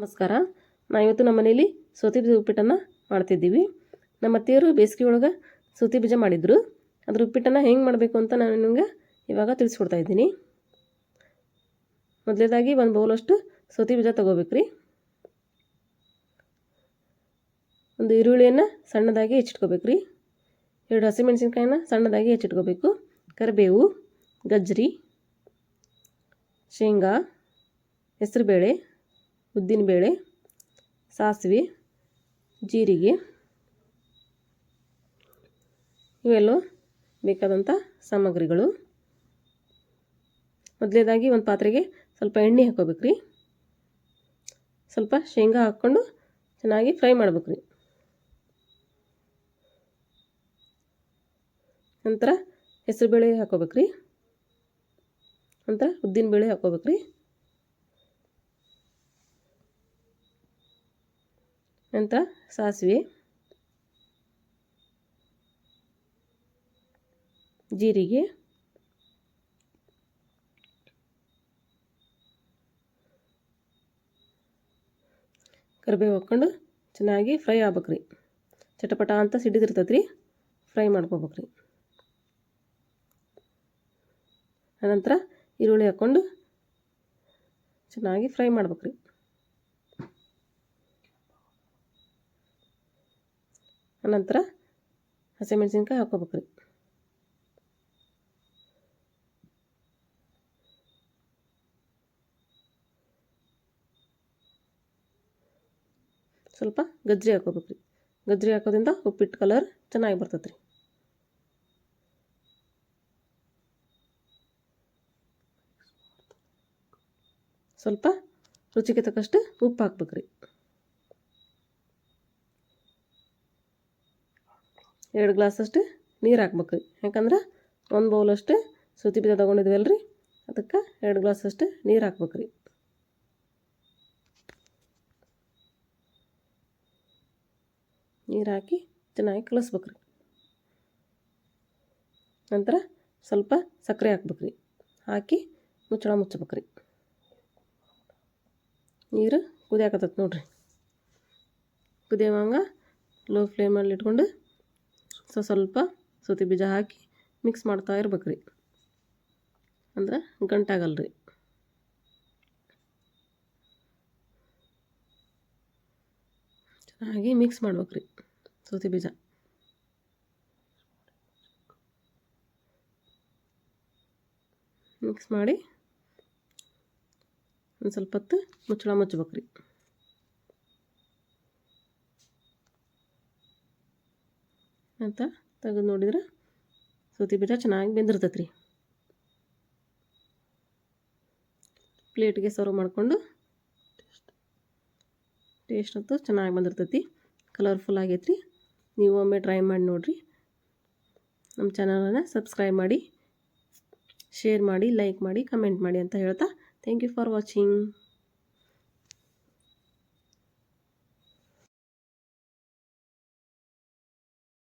ನಮಸ್ಕಾರ. ಇವತ್ತು ನಮ್ಮ ಮನೇಲಿ ಸೌತೆ ಬೀಜ ಉಪ್ಪಿಟ್ಟನ್ನು ಮಾಡ್ತಿದ್ದೀವಿ. ನಮ್ಮ ಅತ್ತೆಯರು ಬೇಸಿಗೆ ಒಳಗೆ ಸೌತೆ ಬೀಜ ಮಾಡಿದ್ರು. ಅದ್ರ ಉಪ್ಪಿಟ್ಟನ್ನು ಹೆಂಗೆ ಮಾಡಬೇಕು ಅಂತ ನಾನು ನಿಮಗೆ ಇವಾಗ ತಿಳಿಸ್ಕೊಡ್ತಾ ಇದ್ದೀನಿ. ಮೊದಲೇದಾಗಿ ಒಂದು ಬೌಲಷ್ಟು ಸೌತೆ ಬೀಜ ತೊಗೋಬೇಕ್ರಿ. ಒಂದು ಈರುಳ್ಳಿಯನ್ನು ಸಣ್ಣದಾಗಿ ಹೆಚ್ಚಿಟ್ಕೋಬೇಕ್ರಿ. 2 ಹಸಿಮೆಣಸಿನ್ಕಾಯಿನ ಸಣ್ಣದಾಗಿ ಹೆಚ್ಚಿಟ್ಕೋಬೇಕು. ಕರಿಬೇವು, ಗಜ್ಜರಿ, ಶೇಂಗಾ, ಹೆಸರುಬೇಳೆ, ಉದ್ದಿನಬೇಳೆ, ಸಾಸಿವೆ, ಜೀರಿಗೆ ಇವೆಲ್ಲ ಬೇಕಾದಂಥ ಸಾಮಗ್ರಿಗಳು. ಮೊದಲೇದಾಗಿ ಒಂದು ಪಾತ್ರೆಗೆ ಸ್ವಲ್ಪ ಎಣ್ಣೆ ಹಾಕೋಬೇಕ್ರಿ. ಸ್ವಲ್ಪ ಶೇಂಗಾ ಹಾಕ್ಕೊಂಡು ಚೆನ್ನಾಗಿ ಫ್ರೈ ಮಾಡ್ಬೇಕ್ರಿ. ನಂತರ ಹೆಸರುಬೇಳೆ ಹಾಕೋಬೇಕ್ರಿ. ನಂತರ ಉದ್ದಿನಬೇಳೆ ಹಾಕೋಬೇಕ್ರಿ. ನಂತರ ಸಾಸಿವೆ, ಜೀರಿಗೆ, ಕರಿಬೇವು ಹಾಕ್ಕೊಂಡು ಚೆನ್ನಾಗಿ ಫ್ರೈ ಆಗ್ಬೇಕ್ರಿ. ಚಟಪಟ ಅಂತ ಸಿಡಿದಿರ್ತೈತ್ರಿ, ಫ್ರೈ ಮಾಡ್ಕೋಬೇಕ್ರಿ. ಅನಂತರ ಈರುಳ್ಳಿ ಹಾಕ್ಕೊಂಡು ಚೆನ್ನಾಗಿ ಫ್ರೈ ಮಾಡ್ಬೇಕ್ರಿ. ಅನಂತರ ಹಸಿಮೆಣಸಿನ್ಕಾಯಿ ಹಾಕೋಬೇಕ್ರಿ. ಸ್ವಲ್ಪ ಗಜ್ಜರಿ ಹಾಕೋಬೇಕ್ರಿ. ಗಜ್ಜರಿ ಹಾಕೋದ್ರಿಂದ ಉಪ್ಪಿಟ್ಟು ಕಲರ್ ಚೆನ್ನಾಗಿ ಬರ್ತೈತ್ರಿ. ಸ್ವಲ್ಪ ರುಚಿಗೆ ತಕ್ಕಷ್ಟು ಉಪ್ಪು ಹಾಕ್ಬೇಕ್ರಿ. 2 ಗ್ಲಾಸಷ್ಟು ನೀರು ಹಾಕ್ಬೇಕ್ರಿ. ಯಾಕಂದ್ರೆ 1 ಬೌಲಷ್ಟು ಸೌತೆ ಬೀಜ ತೊಗೊಂಡಿದ್ವಲ್ರಿ, ಅದಕ್ಕೆ 2 ಗ್ಲಾಸಷ್ಟು ನೀರು ಹಾಕ್ಬೇಕ್ರಿ. ನೀರು ಹಾಕಿ ಚೆನ್ನಾಗಿ ಕಲಿಸ್ಬೇಕ್ರಿ. ನಂತರ ಸ್ವಲ್ಪ ಸಕ್ಕರೆ ಹಾಕ್ಬೇಕ್ರಿ. ಹಾಕಿ ಮುಚ್ಚಳ ಮುಚ್ಚಬೇಕ್ರಿ. ನೀರು ಕುದಿಯಾಕತ್ತೈತೆ ನೋಡ್ರಿ. ಕುದಿಯುವಾಗ ಲೋ ಫ್ಲೇಮಲ್ಲಿ ಇಟ್ಕೊಂಡು ಸ್ವಲ್ಪ ಸೌತೆ ಬೀಜ ಹಾಕಿ ಮಿಕ್ಸ್ ಮಾಡ್ತಾ ಇರ್ಬೇಕ್ರಿ. ಅಂದ್ರೆ ಗಂಟಾಗಲ್ರಿ. ಚೆನ್ನಾಗಿ ಮಿಕ್ಸ್ ಮಾಡ್ಬೇಕ್ರಿ ಸೌತೆ ಬೀಜ. ಮಿಕ್ಸ್ ಮಾಡಿ ಒಂದು ಸ್ವಲ್ಪ ಹೊತ್ತು ಮುಚ್ಚಳ ಮುಚ್ಚಬೇಕ್ರಿ. ಅಂತ ತೆಗೆದು ನೋಡಿದ್ರೆ ಸೌತೆ ಬೀಜ ಚೆನ್ನಾಗಿ ಬೆಂದಿರ್ತೈತ್ರಿ. ಪ್ಲೇಟ್ಗೆ ಸರ್ವ್ ಮಾಡಿಕೊಂಡು ಟೇಸ್ಟ್ ಅಂತೂ ಚೆನ್ನಾಗಿ ಬಂದಿರ್ತೈತಿ. ಕಲರ್ಫುಲ್ ಆಗೈತ್ರಿ. ನೀವು ಒಮ್ಮೆ ಟ್ರೈ ಮಾಡಿ ನೋಡಿರಿ. ನಮ್ಮ ಚಾನಲನ್ನು ಸಬ್ಸ್ಕ್ರೈಬ್ ಮಾಡಿ, ಶೇರ್ ಮಾಡಿ, ಲೈಕ್ ಮಾಡಿ, ಕಮೆಂಟ್ ಮಾಡಿ ಅಂತ ಹೇಳ್ತಾ ಥ್ಯಾಂಕ್ ಯು ಫಾರ್ ವಾಚಿಂಗ್.